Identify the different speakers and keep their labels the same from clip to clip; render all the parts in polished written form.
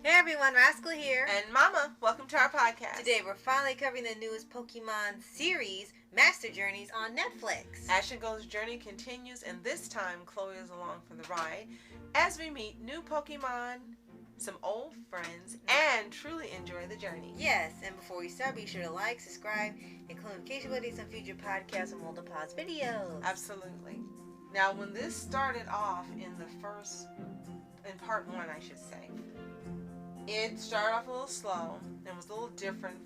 Speaker 1: Hey everyone, Rascal here.
Speaker 2: And Mama, welcome to our podcast.
Speaker 1: Today we're finally covering the newest Pokemon series, Master Journeys, on Netflix.
Speaker 2: Ash and Go's journey continues, and this time Chloe is along for the ride as we meet new Pokemon, some old friends, and truly enjoy the journey.
Speaker 1: Yes, and before we start, be sure to like, subscribe, and click notification buttons on future podcasts and multiple pause videos.
Speaker 2: Absolutely. Now, when this started off in part one, I should say, it started off a little slow and was a little different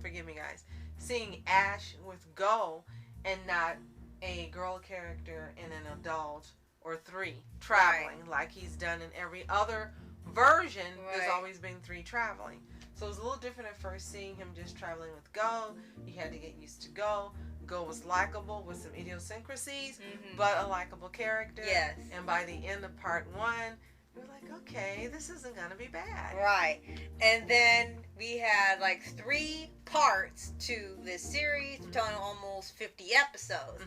Speaker 2: forgive me guys, seeing Ash with Go and not a girl character and an adult or three traveling like he's done in every other version. There's always been three traveling. So it was a little different at first seeing him just traveling with Go. You had to get used to Go. Go was likable with some idiosyncrasies, but a likable character.
Speaker 1: Yes.
Speaker 2: And by the end of part one, we were like, okay, this isn't going to be bad.
Speaker 1: Right. And then we had like 3 parts to this series, totaling almost 50 episodes.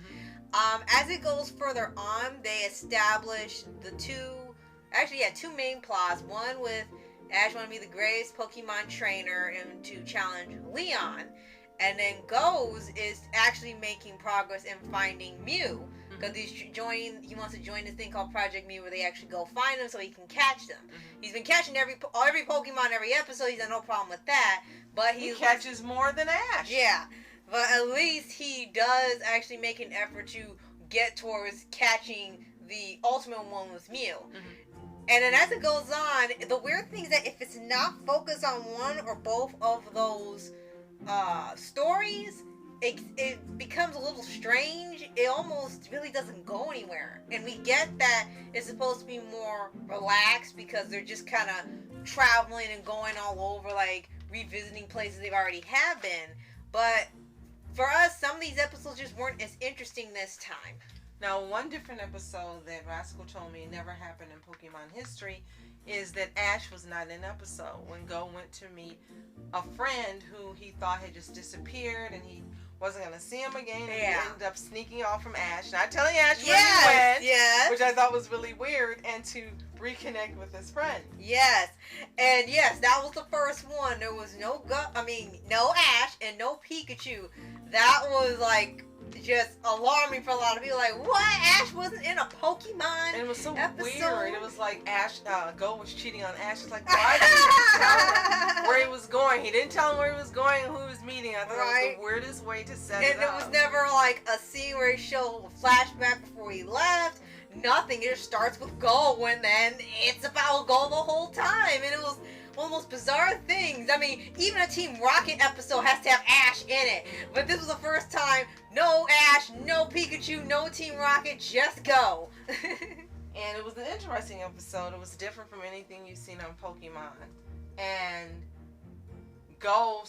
Speaker 1: As it goes further on, they established two main plots. One with Ash wanting to be the greatest Pokemon trainer and to challenge Leon. And then Goes is actually making progress in finding Mew. Because he wants to join this thing called Project Mew where they actually go find them so he can catch them. He's been catching every Pokemon every episode. He's had no problem with that. But
Speaker 2: he catches more than Ash.
Speaker 1: Yeah. But at least he does actually make an effort to get towards catching the ultimate one with Mew. And then as it goes on, the weird thing is that if it's not focused on one or both of those stories, it becomes a little strange. It almost really doesn't go anywhere. And we get that it's supposed to be more relaxed because they're just kind of traveling and going all over, like revisiting places they've already have been. But for us, some of these episodes just weren't as interesting this time.
Speaker 2: Now, one different episode that Rascal told me never happened in Pokemon history is that Ash was not in an episode when Go went to meet a friend who he thought had just disappeared and he wasn't going to see him again. And he ended up sneaking off from Ash, not telling Ash where he went, which I thought was really weird, and to reconnect with his friend.
Speaker 1: Yes. And yes, that was the first one. There was no Ash and no Pikachu. That was like just alarming for a lot of people. Like, what? Ash wasn't in a Pokemon
Speaker 2: And it was so
Speaker 1: episode?
Speaker 2: weird. It was like Go was cheating on Ash. It's like, why didn't he tell him where he was going? He didn't tell him where he was going and who he was meeting. I thought that was the weirdest way to set it up.
Speaker 1: And it was never like a scene where he showed a flashback before he left. Nothing. It just starts with Go and then it's about Go the whole time. And it was one of the most bizarre things. I mean, even a Team Rocket episode has to have Ash in it. But this was the first time, no Ash, no Pikachu, no Team Rocket, just Go.
Speaker 2: And it was an interesting episode. It was different from anything you've seen on Pokemon. And Go,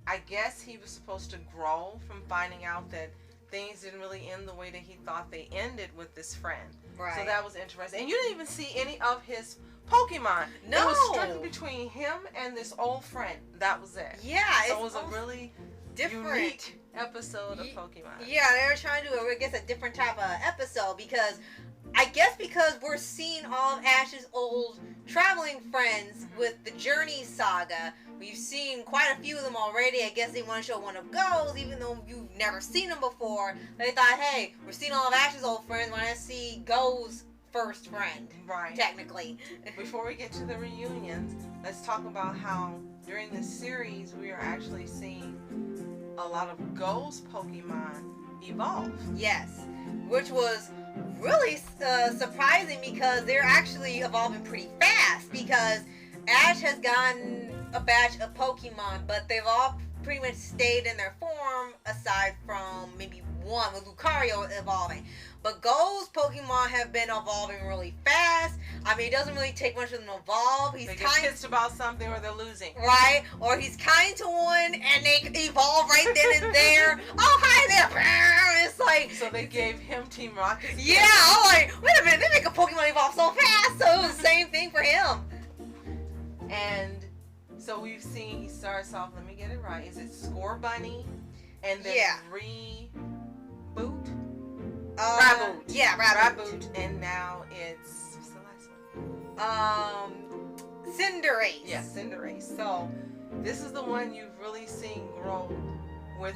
Speaker 2: I guess he was supposed to grow from finding out that things didn't really end the way that he thought they ended with this friend.
Speaker 1: Right.
Speaker 2: So that was interesting. And you didn't even see any of his Pokemon.
Speaker 1: No.
Speaker 2: It was strictly between him and this old friend. That was it.
Speaker 1: Yeah.
Speaker 2: So it was a really unique episode of Pokemon.
Speaker 1: Yeah, they were trying to do, I guess, a different type of episode because we're seeing all of Ash's old traveling friends with the Journey saga. We've seen quite a few of them already. I guess they want to show one of Go's, even though you've never seen them before. They thought, hey, we're seeing all of Ash's old friends. Why not see Go's first friend?
Speaker 2: Right.
Speaker 1: Technically.
Speaker 2: Before we get to the reunions, let's talk about how during this series we are actually seeing a lot of Go's Pokemon evolve.
Speaker 1: Yes. Which was really surprising because they're actually evolving pretty fast because Ash has gotten a batch of Pokemon, but they've all pretty much stayed in their form aside from maybe one with Lucario evolving. But Go's Pokemon have been evolving really fast. I mean, it doesn't really take much of them to evolve.
Speaker 2: They get pissed about something or they're losing.
Speaker 1: Right? Or he's kind to one and they evolve right then and there. Oh, hi there. It's like...
Speaker 2: So they gave him Team Rocket.
Speaker 1: Yeah, I'm like, wait a minute, they make a Pokemon evolve so fast. So it was the same thing for him.
Speaker 2: And so we've seen, he starts off, let me get it right. Is it Score Bunny? And then Reboot?
Speaker 1: Yeah, Raboot.
Speaker 2: And now it's, what's the last one?
Speaker 1: Cinderace.
Speaker 2: Yeah, Cinderace. So this is the one you've really seen grow with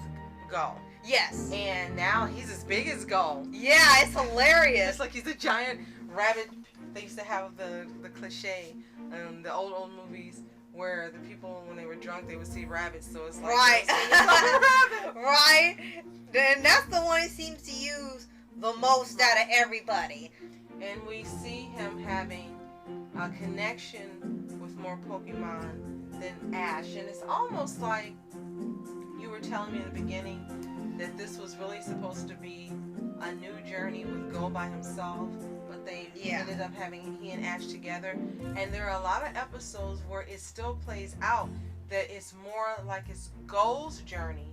Speaker 2: Go.
Speaker 1: Yes.
Speaker 2: And now he's as big as Go.
Speaker 1: Yeah, it's hilarious.
Speaker 2: It's like he's a giant rabbit. They used to have the cliche, the old movies where the people, when they were drunk, they would see rabbits. So it's like,
Speaker 1: right.
Speaker 2: Rabbit.
Speaker 1: Right. And that's the one he seems to use the most out of everybody.
Speaker 2: And we see him having a connection with more Pokemon than Ash. And it's almost like you were telling me in the beginning that this was really supposed to be a new journey with Go by himself, but they ended up having he and Ash together. And there are a lot of episodes where it still plays out that it's more like it's Go's journey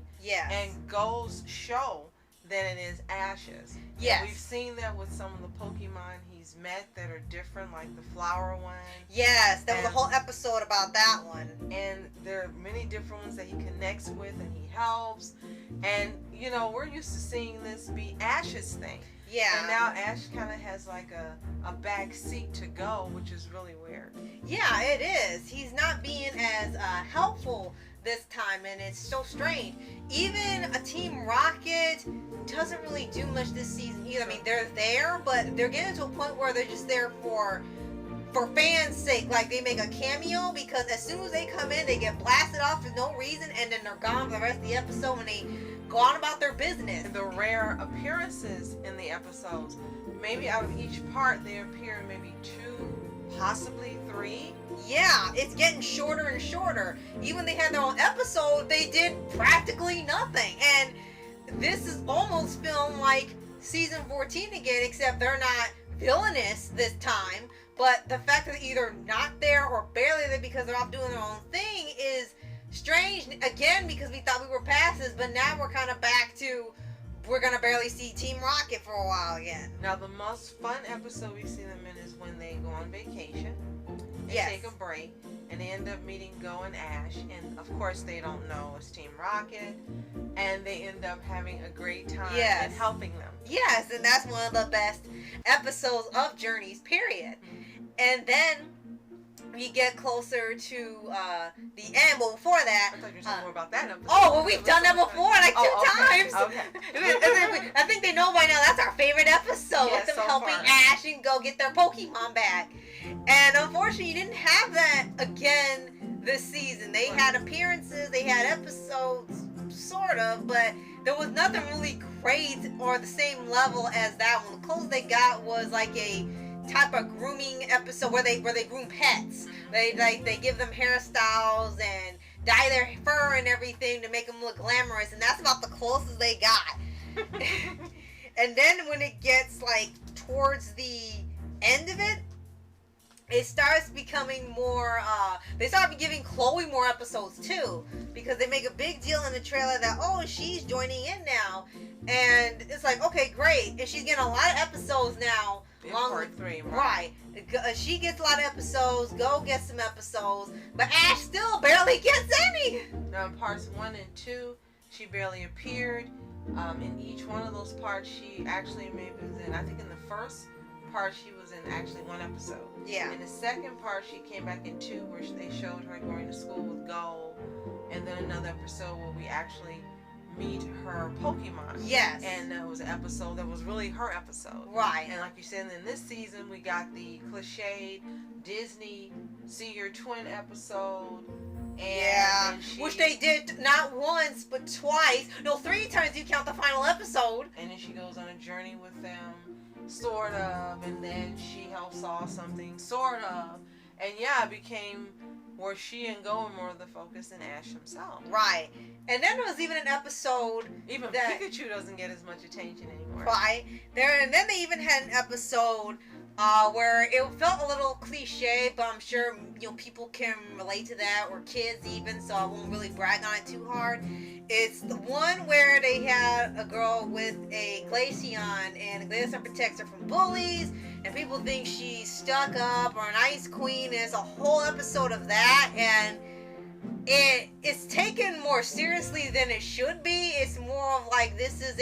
Speaker 2: and Go's show than it is Ash's.
Speaker 1: Yes.
Speaker 2: And we've seen that with some of the Pokemon he's met that are different, like the flower one.
Speaker 1: Yes, there was a whole episode about that one.
Speaker 2: And there are many different ones that he connects with and he helps. And, you know, we're used to seeing this be Ash's thing.
Speaker 1: Yeah.
Speaker 2: And now Ash kind of has like a back seat to Go, which is really weird.
Speaker 1: Yeah, it is. He's not being as helpful this time, and it's so strange. Even a Team Rocket doesn't really do much this season either. I mean, they're there, but they're getting to a point where they're just there for fans' sake. Like, they make a cameo because as soon as they come in, they get blasted off for no reason, and then they're gone for the rest of the episode when they go on about their business.
Speaker 2: The rare appearances in the episodes, maybe out of each part, they appear in maybe 2, possibly 3.
Speaker 1: Yeah, it's getting shorter and shorter. Even they had their own episode, they did practically nothing. And this is almost feeling like season 14 again, except they're not villainous this time. But the fact that they're either not there or barely there because they're off doing their own thing is strange. Again, because we thought we were past this, but now we're kind of back to we're going to barely see Team Rocket for a while again.
Speaker 2: Now, the most fun episode we see them in is when they go on vacation. They take a break, and they end up meeting Go and Ash, and of course they don't know it's Team Rocket, and they end up having a great time and helping them.
Speaker 1: Yes, and that's one of the best episodes of Journeys, period. Mm-hmm. And then we get closer to the end. Well, before that,
Speaker 2: I thought you were talking more about that episode.
Speaker 1: Oh, well, we've done that before, like 2 times.
Speaker 2: Okay.
Speaker 1: I think they know by now that's our favorite episode, with them helping Ash and Go get their Pokemon back. And unfortunately, you didn't have that again this season. They had appearances, they had episodes, sort of, but there was nothing really great or the same level as that one. The closest they got was like a type of grooming episode where they groom pets. They give them hairstyles and dye their fur and everything to make them look glamorous, and that's about the closest they got. And then when it gets like towards the end of it, it starts becoming more, they start giving Chloe more episodes too, because they make a big deal in the trailer that, oh, she's joining in now, and it's like, okay, great, and she's getting a lot of episodes now.
Speaker 2: Part 3,
Speaker 1: right. She gets a lot of episodes, Go gets some episodes, but Ash still barely gets any.
Speaker 2: Now in parts 1 and 2, she barely appeared. In each one of those parts, she actually maybe was in, I think in the first part she was in actually 1 episode.
Speaker 1: Yeah.
Speaker 2: In the second part she came back in 2 where they showed her going to school with Go, and then another episode where we actually meet her Pokemon.
Speaker 1: Yes.
Speaker 2: And that was an episode that was really her episode.
Speaker 1: Right.
Speaker 2: And like you said, in this season we got the cliched Disney See Your Twin episode. And
Speaker 1: which they did not once but twice. No, 3 times you count the final episode.
Speaker 2: And then she goes on a journey with them, sort of, and then she helps solve something, sort of. And yeah, it became where she and Go were more of the focus than Ash himself.
Speaker 1: Right. And then there was even an episode
Speaker 2: even that Pikachu doesn't get as much attention anymore.
Speaker 1: Right. And then they even had an episode where it felt a little cliche, but I'm sure people can relate to that, or kids even, so I won't really brag on it too hard. It's the one where they had a girl with a Glaceon, and the Glaceon protects her from bullies, and people think she's stuck up or an ice queen, and it's a whole episode of that, and it's taken more seriously than it should be. It's more of like, this is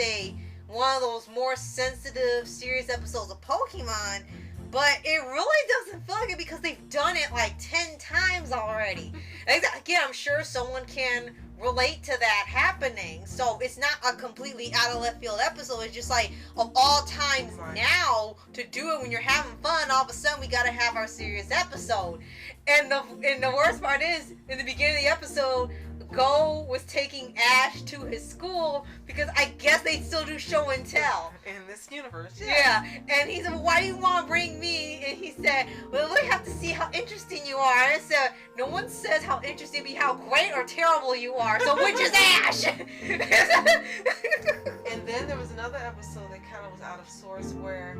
Speaker 1: one of those more sensitive, serious episodes of Pokemon, but it really doesn't feel like it because they've done it like 10 times already. Again, I'm sure someone can relate to that happening. So it's not a completely out of left field episode. It's just like, of all times now to do it when you're having fun, all of a sudden we gotta have our serious episode. And the worst part is, in the beginning of the episode, Go was taking Ash to his school because I guess they still do show and tell.
Speaker 2: In this universe,
Speaker 1: yeah. And he said, well, why do you want to bring me? And he said, well, we have to see how interesting you are. And I said, no one says how interesting, be how great or terrible you are. So which is Ash?
Speaker 2: And then there was another episode that kind of was out of sorts where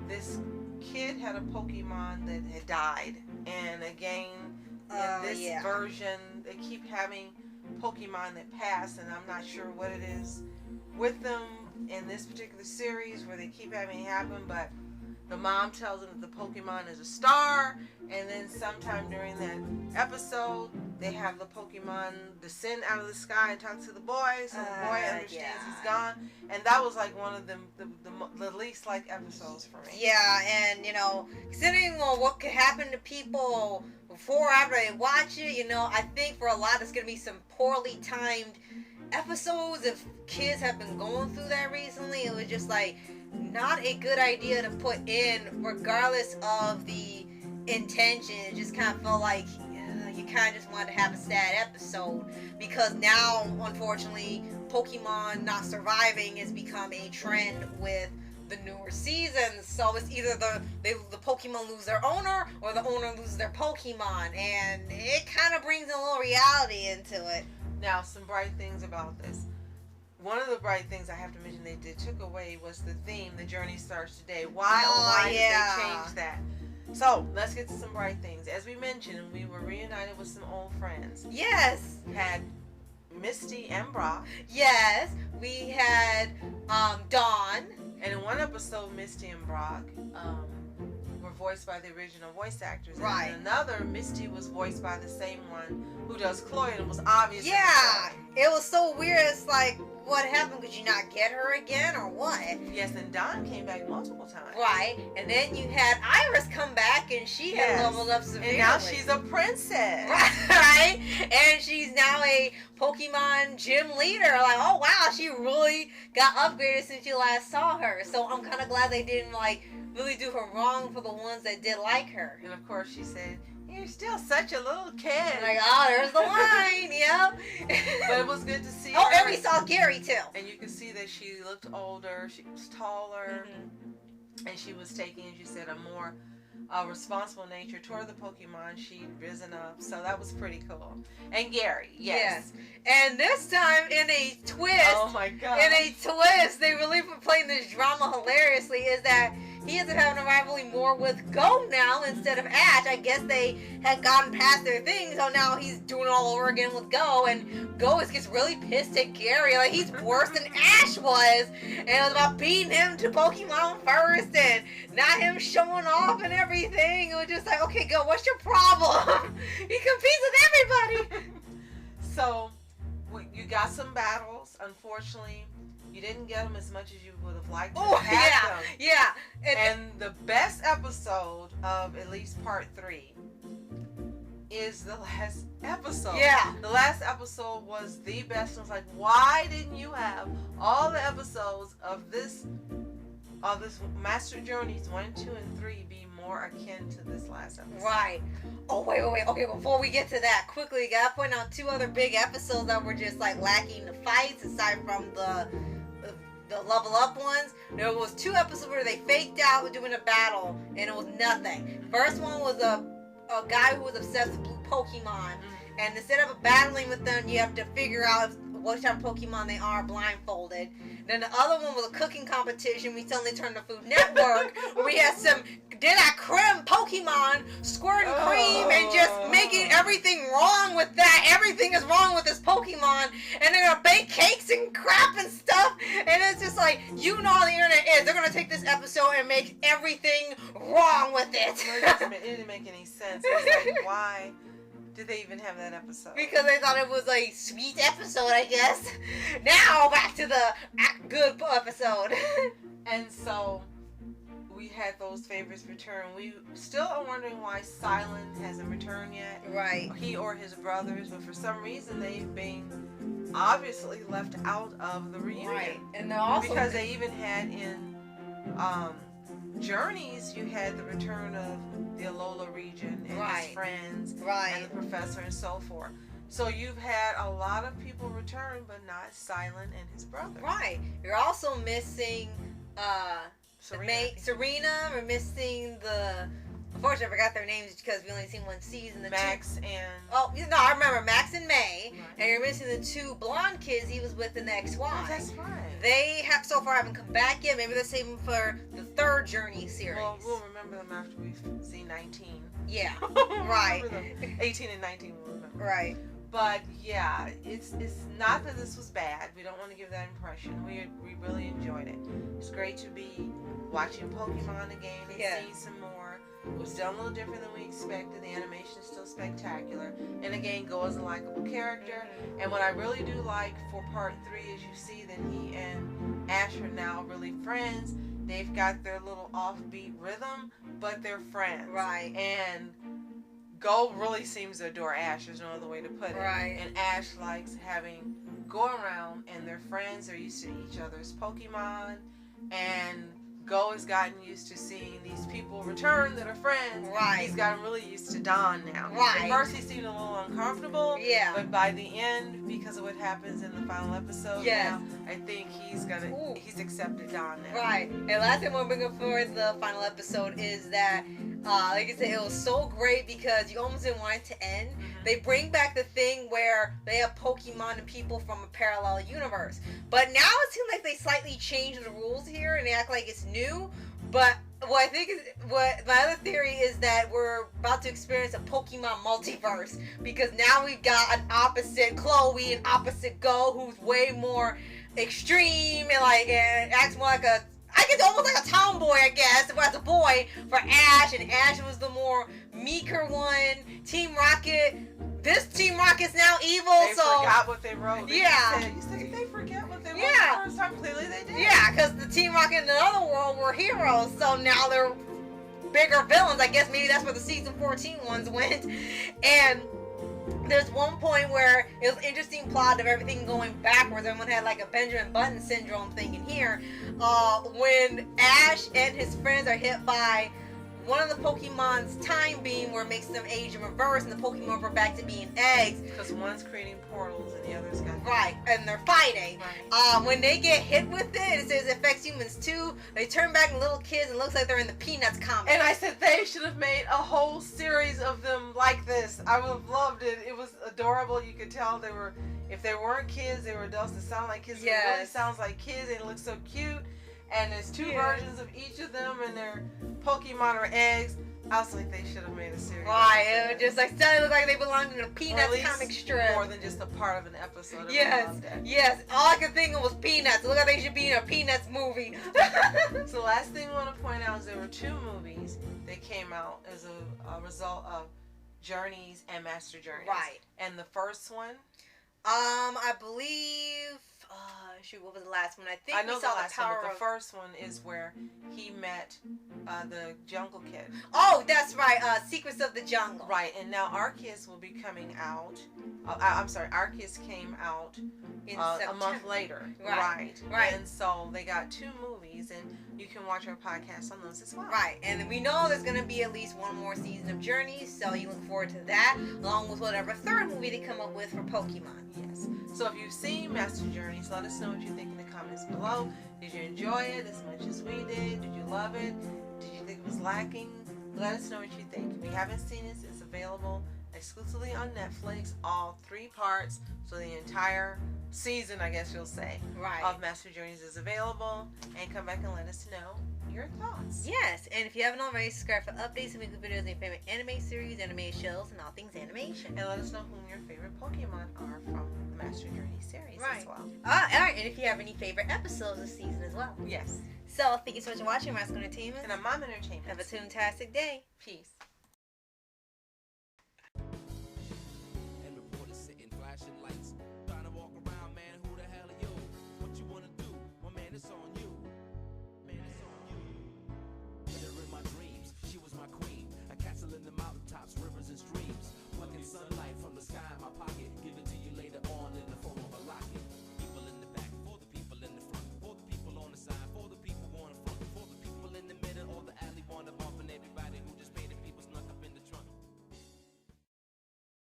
Speaker 2: this kid had a Pokemon that had died. And again, in this version, they keep having Pokemon that pass, and I'm not sure what it is with them in this particular series where they keep having it happen, but the mom tells them that the Pokemon is a star, and then sometime during that episode, they have the Pokemon descend out of the sky and talk to the boy, so the boy understands he's gone, and that was like one of the least like episodes for me.
Speaker 1: Yeah, and considering what could happen to people before or after they watch it, I think for a lot it's going to be some poorly timed episodes. If kids have been going through that recently, it was just like not a good idea to put in regardless of the intention. It just kind of felt like you kind of just wanted to have a sad episode because now, unfortunately, Pokemon not surviving has become a trend with the newer seasons. So it's either the Pokemon lose their owner or the owner loses their Pokemon, and it kind of brings a little reality into it.
Speaker 2: Now, some bright things about this. One of the bright things I have to mention they took away was the theme, The Journey Starts Today. Why did they change that? So, let's get to some bright things. As we mentioned, we were reunited with some old friends.
Speaker 1: Yes.
Speaker 2: We had Misty and Brock.
Speaker 1: Yes. We had Dawn.
Speaker 2: And in one episode, Misty and Brock were voiced by the original voice actors.
Speaker 1: Right.
Speaker 2: And in another, Misty was voiced by the same one who does Chloe, and it was obvious.
Speaker 1: Yeah. It was so weird. It's like, what happened? Could you not get her again or what?
Speaker 2: Yes, and Dawn came back multiple times.
Speaker 1: Right. And then you had Iris come back, and she had leveled up severely.
Speaker 2: And now she's a princess.
Speaker 1: Right. And she's now a Pokemon gym leader. Like, oh wow, she really got upgraded since you last saw her. So I'm kind of glad they didn't really do her wrong for the ones that did like her.
Speaker 2: And of course she said, you're still such a little kid.
Speaker 1: Like, oh, there's the line. Yep.
Speaker 2: But it was good to see her.
Speaker 1: Oh, and we saw Gary too.
Speaker 2: And you can see that she looked older. She was taller. Mm-hmm. And she was taking, as you said, a more responsible nature toward the Pokemon. She'd risen up. So that was pretty cool. And Gary, yes.
Speaker 1: And this time, in a twist.
Speaker 2: Oh my God.
Speaker 1: In a twist, they really were playing this drama hilariously, is that he ends up having a rivalry more with Go now instead of Ash. I guess they had gotten past their thing, so now he's doing it all over again with Go, and Go gets really pissed at Gary. Like, he's worse than Ash was, and it was about beating him to Pokemon first, and not him showing off and everything. It was just like, okay, Go, what's your problem? He competes with everybody.
Speaker 2: So, you got some battles, unfortunately. You didn't get them as much as you would have liked to have them.
Speaker 1: Yeah.
Speaker 2: And the best episode of at least part 3 is the last episode.
Speaker 1: Yeah.
Speaker 2: The last episode was the best. It was like, why didn't you have all the episodes of this Master Journeys 1, 2, and 3 be more akin to this last episode?
Speaker 1: Right. Oh, wait. Okay, before we get to that, quickly, gotta point out 2 other big episodes that were just lacking the fights aside from the level up ones. There was 2 episodes where they faked out doing a battle and it was nothing. First one was a guy who was obsessed with blue Pokemon, and instead of battling with them, you have to figure out what type of Pokemon they are blindfolded. Then the other one was a cooking competition. We suddenly turned to Food Network where we had some creme Pokemon squirting cream and just making everything wrong with that. Everything is wrong with this Pokemon, and they're gonna bake cakes and crap and stuff, and it's just like, how the internet is. They're gonna take this episode and make everything wrong with it.
Speaker 2: It didn't make any sense. It's like, why did they even have that episode?
Speaker 1: Because they thought it was a sweet episode, I guess. Now back to the good episode.
Speaker 2: And so we had those favorites return. We still are wondering why Silent hasn't returned yet.
Speaker 1: Right.
Speaker 2: He or his brothers, but for some reason they've been obviously left out of the reunion.
Speaker 1: Right. And they're also
Speaker 2: because they even had in Journeys, you had the return of the Alola region and his friends and the professor and so forth. So you've had a lot of people return, but not Silent and his brother.
Speaker 1: Right. You're also missing Serena. We're missing the. Unfortunately, I forgot their names because we only seen one season.
Speaker 2: Max and.
Speaker 1: Oh no, I remember Max and May.
Speaker 2: Right.
Speaker 1: And you're missing the two blonde kids he was with in the XY.
Speaker 2: Oh, that's right.
Speaker 1: They have so far haven't come back yet. Maybe they're saving for the third Journey series.
Speaker 2: Well, we'll remember them after we've seen 19.
Speaker 1: Yeah. Right.
Speaker 2: 18 and 19 we'll remember.
Speaker 1: Right.
Speaker 2: But yeah, it's not that this was bad. We don't want to give that impression. We really enjoyed it. It's great to be watching Pokemon again and seeing some more. It was done a little different than we expected. The animation is still spectacular. And again, Go is a likable character. And what I really do like for part 3 is you see that he and Ash are now really friends. They've got their little offbeat rhythm, but they're friends.
Speaker 1: Right.
Speaker 2: And Go really seems to adore Ash. There's no other way to put it.
Speaker 1: Right.
Speaker 2: And Ash likes having Go around, and they're friends. They're used to each other's Pokemon. And Go has gotten used to seeing these people return that are friends.
Speaker 1: Right.
Speaker 2: He's gotten really used to Dawn now.
Speaker 1: Right.
Speaker 2: At first he seemed a little uncomfortable.
Speaker 1: Yeah.
Speaker 2: But by the end, because of what happens in the final episode, now, I think he's accepted Dawn now.
Speaker 1: Right. And last thing we're bringing for the final episode is that, like I said, it was so great because you almost didn't want it to end.
Speaker 2: Mm-hmm.
Speaker 1: They bring back the thing where they have Pokemon and people from a parallel universe. But now it seems like they slightly changed the rules here and they act like it's new. But what my other theory is that we're about to experience a Pokemon multiverse because now we've got an opposite Chloe and opposite Go who's way more extreme and acts more like almost like a tomboy, I guess, as a boy for Ash, and Ash was the more meeker one. Team Rocket, this Team Rocket's now evil,
Speaker 2: They forgot what they wrote. You said they forget what they wrote the first time? Clearly they did.
Speaker 1: Yeah, because the Team Rocket in another world were heroes, so now they're bigger villains. I guess maybe that's where the season 14 ones went. And there's one point where it was an interesting plot of everything going backwards. Everyone had like a Benjamin Button syndrome thing in here. When Ash and his friends are hit by one of the Pokemon's time beam where it makes them age in reverse and the Pokemon are back to being eggs.
Speaker 2: Because one's creating portals and the other's got...
Speaker 1: Right, and they're fighting.
Speaker 2: Right.
Speaker 1: When they get hit with it says it affects humans too. They turn back into little kids and it looks like they're in the Peanuts comic.
Speaker 2: And I said they should have made a whole series of them like this. I would have loved it. It was adorable. You could tell they were, if they weren't kids, they were adults that sound like kids. Yes. It really sounds like kids and it looks so cute. And there's two versions of each of them, and their Pokemon are eggs. I was like, they should have made a series.
Speaker 1: Right, it was just like they look like they belonged in a Peanuts comic strip.
Speaker 2: More than just a part of an episode.
Speaker 1: Yes. All I could think of was Peanuts. It looked like they should be in a Peanuts movie.
Speaker 2: So last thing I want to point out is there were 2 movies that came out as a result of Journeys and Master Journeys.
Speaker 1: Right.
Speaker 2: And the first one?
Speaker 1: I believe. What was the last one? I know we saw the last one,
Speaker 2: but the first one is where he met the Jungle Kid.
Speaker 1: Oh, that's right. Secrets of the Jungle.
Speaker 2: Right, and now Arceus will be coming out. I'm sorry, Arceus came out a month later. Right. And so they got 2 movies, and you can watch our podcast on those as well. Right,
Speaker 1: and we know there's going to be at least one more season of Journeys, so you look forward to that, along with whatever third movie they come up with for Pokemon.
Speaker 2: Yes. So if you've seen Master Journeys, let us know what you think in the comments below. Did you enjoy it as much as we did? Did you love it? Did you think it was lacking? Let us know what you think. If you haven't seen it, it's available exclusively on Netflix, all 3 parts. So the entire season, I guess you'll say, of Master Journeys is available. And come back and let us know your thoughts.
Speaker 1: Yes, and if you haven't already, subscribe for updates and weekly videos on your favorite anime series, anime shows, and all things animation.
Speaker 2: And let us know whom your favorite Pokemon are from the Master Journey series as well.
Speaker 1: Alright, and if you have any favorite episodes this season as well.
Speaker 2: Yes.
Speaker 1: So, thank you so much for watching Rascal Entertainment.
Speaker 2: And I'm Mom Entertainment.
Speaker 1: Have a fantastic day.
Speaker 2: Peace.